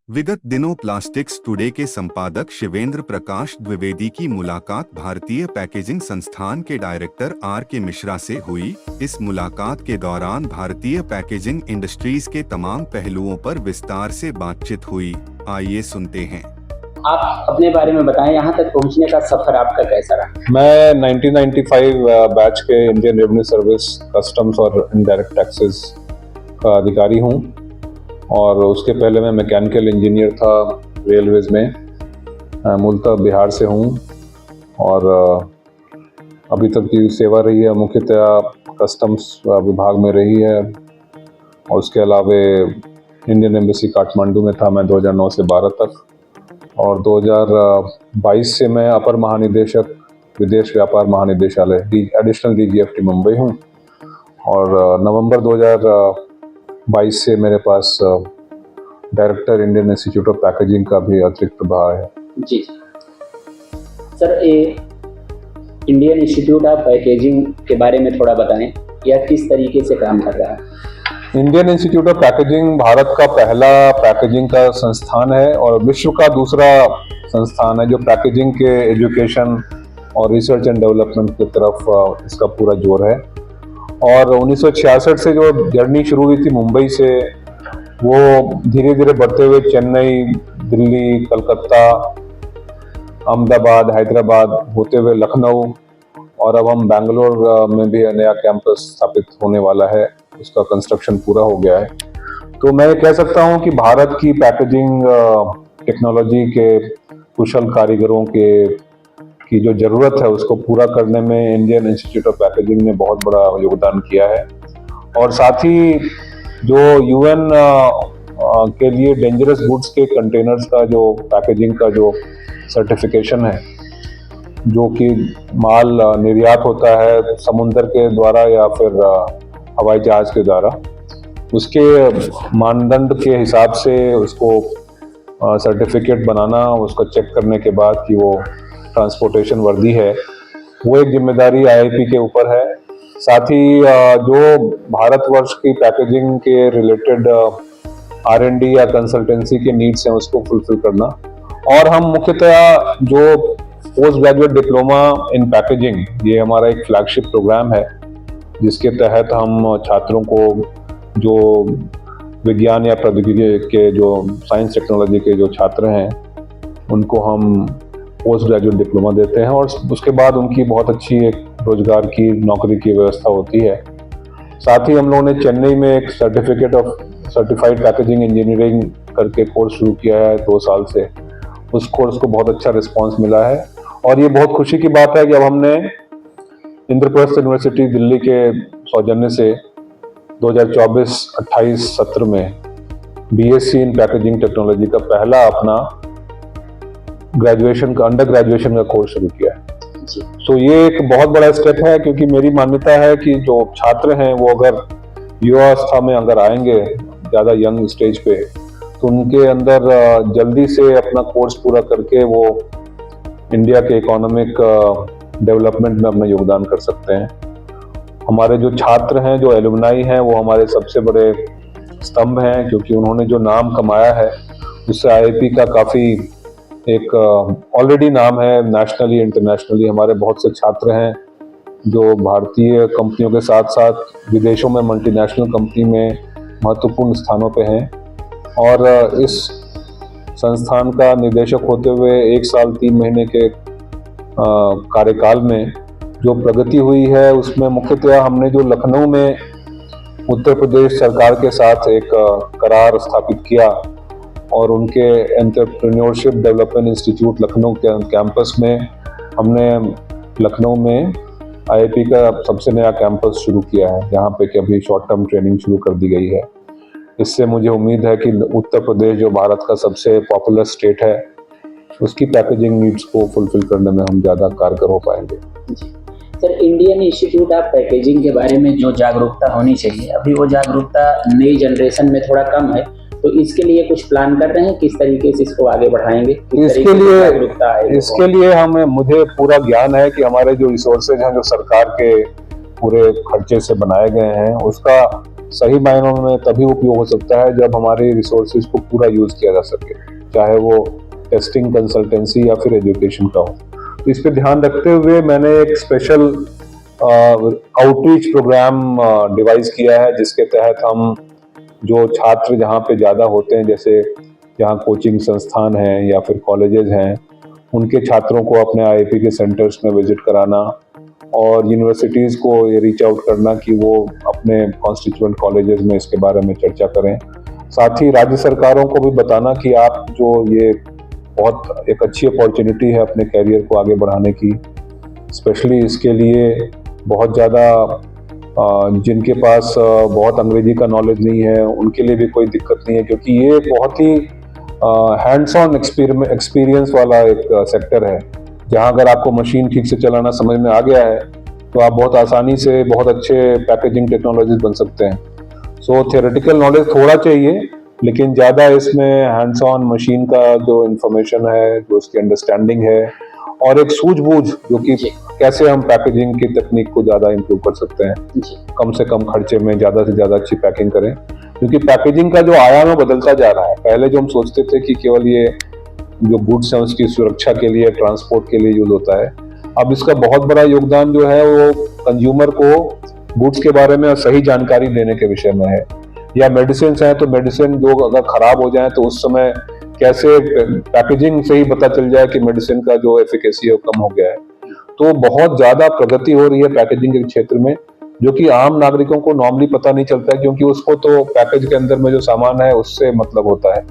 विगत दिनों plastics today के संपादक शिवेंद्र प्रकाश द्विवेदी की मुलाकात भारतीय पैकेजिंग संस्थान के डायरेक्टर आर के मिश्रा से हुई। इस मुलाकात के दौरान भारतीय पैकेजिंग इंडस्ट्रीज के तमाम पहलुओं पर विस्तार से बातचीत हुई। आइए सुनते हैं। आप अपने बारे में बताएं, यहाँ तक पहुँचने का सफर आपका कैसा रहा? मैं 1995 बैच के इंडियन रेवेन्यू सर्विस कस्टम्स और इनडायरेक्ट टैक्सेस का अधिकारी हूँ और उसके पहले मैं मैकेनिकल इंजीनियर था रेलवेज में। मूलतः बिहार से हूँ और अभी तक की सेवा रही है मुख्यतः कस्टम्स विभाग में रही है और उसके अलावा इंडियन एम्बेसी काठमांडू में था मैं 2009 से 12 तक और 2022 से मैं अपर महानिदेशक विदेश व्यापार महानिदेशालय एडिशनल DGFT मुंबई हूँ और नवंबर 2022 से मेरे पास director Indian Institute of Packaging का भी अतिरिक्त प्रभार है। जी sir, Indian Institute of Packaging के बारे में थोड़ा बताएं, यह किस तरीके से काम कर रहा है? Indian Institute of packaging Bharat का पहला पैकेजिंग का संस्थान है और विश्व का दूसरा संस्थान है जो पैकेजिंग के एजुकेशन और रिसर्च एंड डेवलपमेंट की तरफ इसका पूरा जोर है। और 1966 से जो जर्नी शुरू हुई थी मुंबई से, वो धीरे धीरे बढ़ते हुए चेन्नई, दिल्ली, कलकत्ता, अहमदाबाद, हैदराबाद होते हुए लखनऊ और अब हम बेंगलोर में भी नया कैंपस स्थापित होने वाला है, उसका कंस्ट्रक्शन पूरा हो गया है। तो मैं कह सकता हूं कि भारत की पैकेजिंग टेक्नोलॉजी के कुशल कारीगरों की जो ज़रूरत है उसको पूरा करने में इंडियन इंस्टीट्यूट ऑफ पैकेजिंग ने बहुत बड़ा योगदान किया है। और साथ ही जो UN के लिए डेंजरस गुड्स के कंटेनर्स का जो पैकेजिंग का जो सर्टिफिकेशन है, जो कि माल निर्यात होता है समुद्र के द्वारा या फिर हवाई जहाज के द्वारा, उसके मानदंड के हिसाब से उसको सर्टिफिकेट बनाना, उसको चेक करने के बाद कि वो ट्रांसपोर्टेशन वर्दी है, वो एक जिम्मेदारी IIP के ऊपर है। साथ ही जो भारतवर्ष की पैकेजिंग के रिलेटेड R&D या कंसल्टेंसी के नीड्स हैं उसको फुलफिल करना। और हम मुख्यतः जो post graduate diploma in packaging, ये हमारा एक फ्लैगशिप प्रोग्राम है जिसके तहत हम छात्रों को जो विज्ञान या प्रौद्योगिकी के जो साइंस टेक्नोलॉजी के जो छात्र हैं उनको हम पोस्ट ग्रेजुएट डिप्लोमा देते हैं और उसके बाद उनकी बहुत अच्छी एक रोजगार की नौकरी की व्यवस्था होती है। साथ ही हम लोगों ने चेन्नई में एक certificate of certified packaging engineering करके कोर्स शुरू किया है 2 साल से। उस कोर्स को बहुत अच्छा रिस्पांस मिला है और ये बहुत खुशी की बात है कि अब हमने इंद्रप्रस्थ यूनिवर्सिटी दिल्ली के सौजन्य से 2024-28 सत्र में BSc इन पैकेजिंग टेक्नोलॉजी का पहला अपना ग्रेजुएशन का अंडर ग्रेजुएशन का कोर्स शुरू किया है। तो ये एक बहुत बड़ा स्टेप है क्योंकि मेरी मान्यता है कि जो छात्र हैं वो अगर युवावस्था में अगर आएंगे ज़्यादा यंग स्टेज पे, तो उनके अंदर जल्दी से अपना कोर्स पूरा करके वो इंडिया के इकोनॉमिक डेवलपमेंट में अपना योगदान कर सकते हैं। हमारे जो छात्र हैं, जो एलुमनाई हैं, वो हमारे सबसे बड़े स्तंभ हैं क्योंकि उन्होंने जो नाम कमाया है उससे IIP का काफ़ी एक ऑलरेडी नाम है नेशनली इंटरनेशनली। हमारे बहुत से छात्र हैं जो भारतीय कंपनियों के साथ साथ विदेशों में मल्टीनेशनल कंपनी में महत्वपूर्ण स्थानों पे हैं और इस संस्थान का निदेशक होते हुए 1 साल 3 महीने के कार्यकाल में जो प्रगति हुई है उसमें मुख्यतः हमने जो लखनऊ में उत्तर प्रदेश सरकार के साथ एक करार स्थापित किया और उनके एंटरप्रेन्योरशिप डेवलपमेंट इंस्टीट्यूट लखनऊ के कैंपस में हमने लखनऊ में IIP का सबसे नया कैंपस शुरू किया है जहाँ पे कि अभी शॉर्ट टर्म ट्रेनिंग शुरू कर दी गई है। इससे मुझे उम्मीद है कि उत्तर प्रदेश जो भारत का सबसे पॉपुलर स्टेट है उसकी पैकेजिंग नीड्स को फुलफिल करने में हम ज़्यादा कारगर हो पाएंगे। Sir, Indian Institute of Packaging के बारे में जो जागरूकता होनी चाहिए, अभी वो जागरूकता नई जनरेशन में थोड़ा कम है, तो इसके लिए कुछ प्लान कर रहे हैं? किस तरीके से इसको आगे बढ़ाएंगे? इसके लिए मुझे पूरा ज्ञान है कि हमारे जो रिसोर्सेज हैं जो सरकार के पूरे खर्चे से बनाए गए हैं उसका सही मायनों में तभी उपयोग हो सकता है जब हमारे रिसोर्सेज को पूरा यूज किया जा सके, चाहे वो टेस्टिंग, कंसल्टेंसी या फिर एजुकेशन का हो। तो इस पर ध्यान रखते हुए मैंने एक स्पेशल आउटरीच प्रोग्राम डिवाइस किया है, जिसके तहत हम जो छात्र जहाँ पे ज़्यादा होते हैं, जैसे जहाँ कोचिंग संस्थान हैं या फिर कॉलेजेस हैं, उनके छात्रों को अपने आईआईपी के सेंटर्स में विजिट कराना और यूनिवर्सिटीज़ को ये रीच आउट करना कि वो अपने कॉन्स्टिट्यूएंट कॉलेजेस में इसके बारे में चर्चा करें। साथ ही राज्य सरकारों को भी बताना कि आप जो ये बहुत एक अच्छी अपॉर्चुनिटी है अपने कैरियर को आगे बढ़ाने की, स्पेशली इसके लिए बहुत ज़्यादा जिनके पास बहुत अंग्रेजी का नॉलेज नहीं है उनके लिए भी कोई दिक्कत नहीं है, क्योंकि ये बहुत ही हैंड्स ऑन एक्सपीरियंस वाला एक सेक्टर है, जहां अगर आपको मशीन ठीक से चलाना समझ में आ गया है तो आप बहुत आसानी से बहुत अच्छे पैकेजिंग टेक्नोलॉजीज बन सकते हैं। सो थियोरेटिकल नॉलेज थोड़ा चाहिए, लेकिन ज़्यादा इसमें हैंड्स ऑन मशीन का जो इंफॉर्मेशन है, जो उसकी अंडरस्टैंडिंग है और एक सूझबूझ जो कि कैसे हम पैकेजिंग की तकनीक को ज़्यादा इम्प्रूव कर सकते हैं, कम से कम खर्चे में ज़्यादा से ज़्यादा अच्छी पैकिंग करें। क्योंकि पैकेजिंग का जो आयाम है बदलता जा रहा है। पहले जो हम सोचते थे कि केवल ये जो गुड्स है उसकी सुरक्षा के लिए, ट्रांसपोर्ट के लिए यूज होता है, अब इसका बहुत बड़ा योगदान जो है वो कंज्यूमर को गुड्स के बारे में सही जानकारी देने के विषय में है। या मेडिसिन है तो मेडिसिन जो अगर खराब हो जाए तो उस समय कैसे पैकेजिंग से ही पता चल जाए कि मेडिसिन का जो एफिकेसी है वो कम हो गया है। तो बहुत ज्यादा प्रगति हो रही है पैकेजिंग के क्षेत्र में, जो कि आम नागरिकों को नॉर्मली पता नहीं चलता है, क्योंकि उसको तो पैकेज के अंदर में जो सामान है उससे मतलब होता है।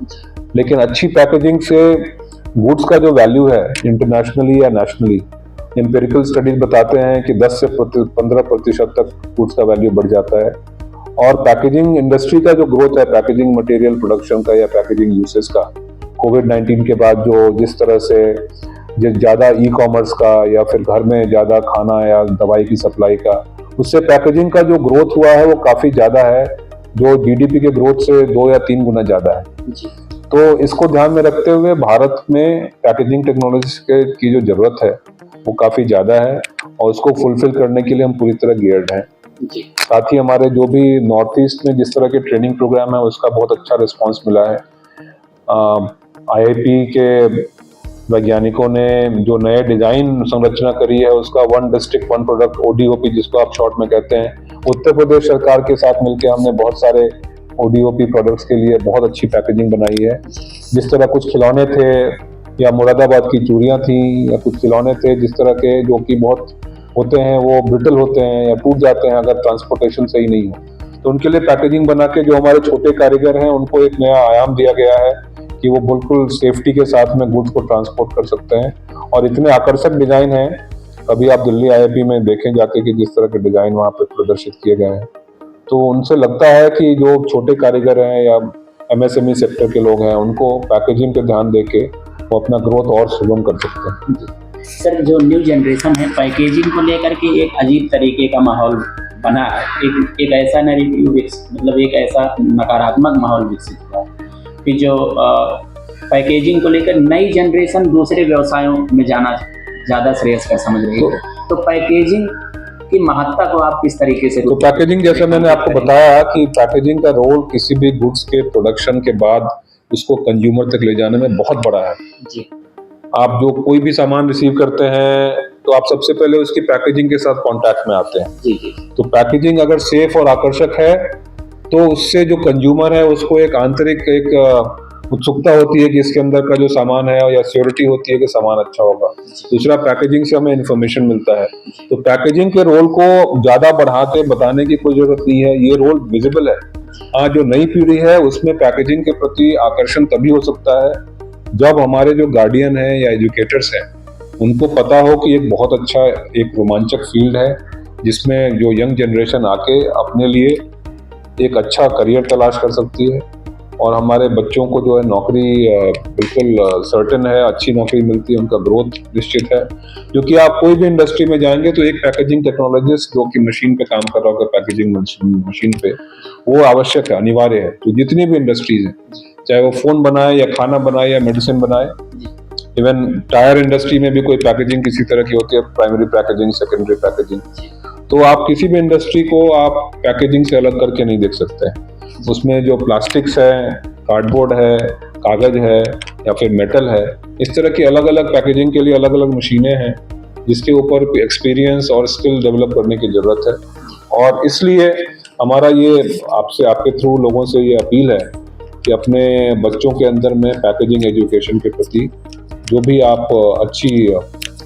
लेकिन अच्छी पैकेजिंग से गुड्स का जो वैल्यू है इंटरनेशनली या नेशनली, एम्पिरिकल स्टडीज बताते हैं कि 10 से 15% तक गुड्स का वैल्यू बढ़ जाता है। और पैकेजिंग इंडस्ट्री का जो ग्रोथ है, पैकेजिंग मटेरियल प्रोडक्शन का या पैकेजिंग यूसेज का, कोविड-19 के बाद जो जिस तरह से ज़्यादा ई कॉमर्स का या फिर घर में ज़्यादा खाना या दवाई की सप्लाई का, उससे पैकेजिंग का जो ग्रोथ हुआ है वो काफ़ी ज़्यादा है, जो जीडीपी के ग्रोथ से 2 या 3 गुना ज़्यादा है। तो इसको ध्यान में रखते हुए भारत में पैकेजिंग टेक्नोलॉजी की जो ज़रूरत है वो काफ़ी ज़्यादा है और उसको फुलफिल करने के लिए हम पूरी तरह गियर्ड हैं। साथ ही हमारे जो भी नॉर्थ ईस्ट में जिस तरह के ट्रेनिंग प्रोग्राम है उसका बहुत अच्छा रिस्पांस मिला है। आईआईपी के वैज्ञानिकों ने जो नए डिजाइन संरचना करी है उसका one district one product ODOP जिसको आप शॉर्ट में कहते हैं, उत्तर प्रदेश सरकार के साथ मिलकर हमने बहुत सारे ODOP प्रोडक्ट्स के लिए बहुत अच्छी पैकेजिंग बनाई है। जिस तरह कुछ खिलौने थे या मुरादाबाद की चूड़ियाँ थी या कुछ खिलौने थे जिस तरह के जो कि बहुत होते हैं वो ब्रिटल होते हैं या टूट जाते हैं अगर ट्रांसपोर्टेशन सही नहीं हो, तो उनके लिए पैकेजिंग बना के जो हमारे छोटे कारीगर हैं उनको एक नया आयाम दिया गया है कि वो बिल्कुल सेफ्टी के साथ में गुड्स को ट्रांसपोर्ट कर सकते हैं। और इतने आकर्षक डिजाइन हैं, अभी आप दिल्ली आईआईपी में देखें जाके कि जिस तरह के डिजाइन वहाँ पे प्रदर्शित किए गए हैं, तो उनसे लगता है कि जो छोटे कारीगर हैं या MSME सेक्टर के लोग हैं उनको पैकेजिंग पे ध्यान देके वो अपना ग्रोथ और सुगम कर सकते हैं। सर, जो न्यू जनरेशन है पैकेजिंग को लेकर के एक अजीब तरीके का माहौल बना है, एक ऐसा नैरेटिव मतलब एक ऐसा नकारात्मक माहौल विकसित हुआ कि जो पैकेजिंग को लेकर नई जनरेशन दूसरे व्यवसायों में जाना ज़्यादा श्रेयस्कर समझ रही है। तो पैकेजिंग की महत्ता को आप किस तरीके से? तो पैकेजिंग, जैसे मैंने आपको बताया कि पैकेजिंग का रोल किसी भी गुड्स के प्रोडक्शन के बाद उसको कंज्यूमर तक ले जाने में बहुत बड़ा है जी। आप जो कोई भी सामान रिसीव करते हैं तो आप सबसे पहले उसकी पैकेजिंग के साथ कांटेक्ट में आते हैं जी। तो पैकेजिंग अगर सेफ और आकर्षक है तो उससे जो कंज्यूमर है उसको एक आंतरिक एक उत्सुकता होती है कि इसके अंदर का जो सामान है या श्योरिटी होती है कि सामान अच्छा होगा। दूसरा, पैकेजिंग से हमें इंफॉर्मेशन मिलता है। तो पैकेजिंग के रोल को ज्यादा बढ़ा के बताने की कोई जरूरत नहीं है, ये रोल विजिबल है। आज जो नई पीढ़ी है उसमें पैकेजिंग के प्रति आकर्षण तभी हो सकता है जब हमारे जो गार्डियन हैं या एजुकेटर्स हैं उनको पता हो कि एक बहुत अच्छा एक रोमांचक फील्ड है जिसमें जो यंग जनरेशन आके अपने लिए एक अच्छा करियर तलाश कर सकती है और हमारे बच्चों को जो है नौकरी बिल्कुल सर्टेन है, अच्छी नौकरी मिलती है, उनका ग्रोथ निश्चित है। क्योंकि आप कोई भी इंडस्ट्री में जाएंगे तो एक पैकेजिंग टेक्नोलॉजिस्ट जो कि मशीन पे काम कर रहा होगा, पैकेजिंग मशीन पे, वो आवश्यक है, अनिवार्य है। तो जितनी भी इंडस्ट्रीज हैं, चाहे वो फोन बनाए या खाना बनाए या मेडिसिन बनाए, इवन टायर इंडस्ट्री में भी कोई पैकेजिंग किसी तरह की होती है, प्राइमरी पैकेजिंग, सेकेंडरी पैकेजिंग। तो आप किसी भी इंडस्ट्री को आप पैकेजिंग से अलग करके नहीं देख सकते। उसमें जो प्लास्टिक्स है, कार्डबोर्ड है, कागज है या फिर मेटल है, इस तरह की अलग अलग पैकेजिंग के लिए अलग अलग मशीनें हैं जिसके ऊपर एक्सपीरियंस और स्किल डेवलप करने की ज़रूरत है। और इसलिए हमारा ये आपसे, आपके थ्रू लोगों से ये अपील है कि अपने बच्चों के अंदर में पैकेजिंग एजुकेशन के प्रति जो भी आप अच्छी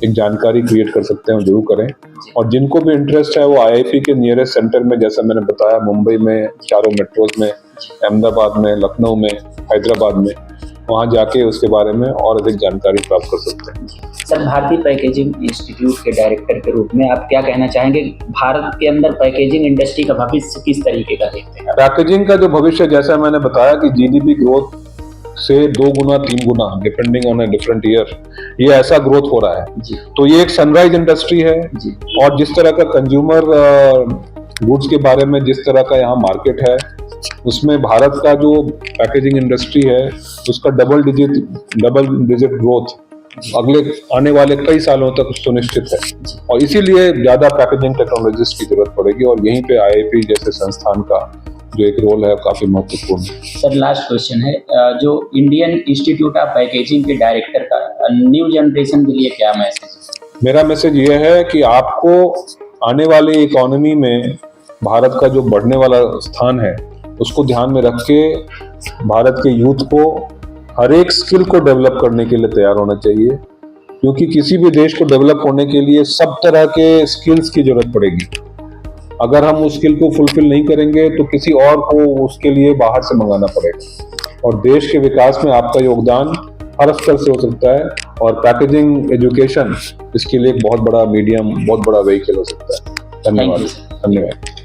एक जानकारी क्रिएट कर सकते हैं जरूर करें। और जिनको भी इंटरेस्ट है वो IIP के नियरेस्ट सेंटर में, जैसा मैंने बताया, मुंबई में, चारों मेट्रोज में, अहमदाबाद में, लखनऊ में, हैदराबाद में, वहाँ जाके उसके बारे में और अधिक जानकारी प्राप्त कर सकते हैं। सर, भारतीय पैकेजिंग इंस्टीट्यूट के डायरेक्टर के रूप में आप क्या कहना चाहेंगे, भारत के अंदर पैकेजिंग इंडस्ट्री का भविष्य किस तरीके का देखते हैं? पैकेजिंग का जो भविष्य, जैसा मैंने बताया कि GDP ग्रोथ से 2 गुना 3 गुना depending on a different year, ये ऐसा ग्रोथ हो रहा है जी। तो ये एक सनराइज इंडस्ट्री है जी। और जिस तरह का कंज्यूमर गुड्स के बारे में जिस तरह का यहाँ मार्केट है, उसमें भारत का जो पैकेजिंग इंडस्ट्री है उसका डबल डिजिट ग्रोथ अगले आने वाले कई सालों तक सुनिश्चित है। और इसीलिए ज्यादा पैकेजिंग टेक्नोलॉजिस्ट की जरूरत पड़ेगी और यहीं पे IIP जैसे संस्थान का जो एक रोल है काफी महत्वपूर्ण है। सर, लास्ट क्वेश्चन है, जो इंडियन इंस्टीट्यूट ऑफ पैकेजिंग के डायरेक्टर का न्यू जनरेशन के लिए क्या मैसेज? मेरा मैसेज ये है कि आपको आने वाली इकोनॉमी में भारत का जो बढ़ने वाला स्थान है उसको ध्यान में रख के भारत के यूथ को हर एक स्किल को डेवलप करने के लिए तैयार होना चाहिए, क्योंकि किसी भी देश को डेवलप होने के लिए सब तरह के स्किल्स की जरूरत पड़ेगी। अगर हम उस स्किल को फुलफिल नहीं करेंगे तो किसी और को उसके लिए बाहर से मंगाना पड़ेगा। और देश के विकास में आपका योगदान हर स्तर से हो सकता है और पैकेजिंग एजुकेशन इसके लिए एक बहुत बड़ा मीडियम, बहुत बड़ा व्हीकल हो सकता है। धन्यवाद।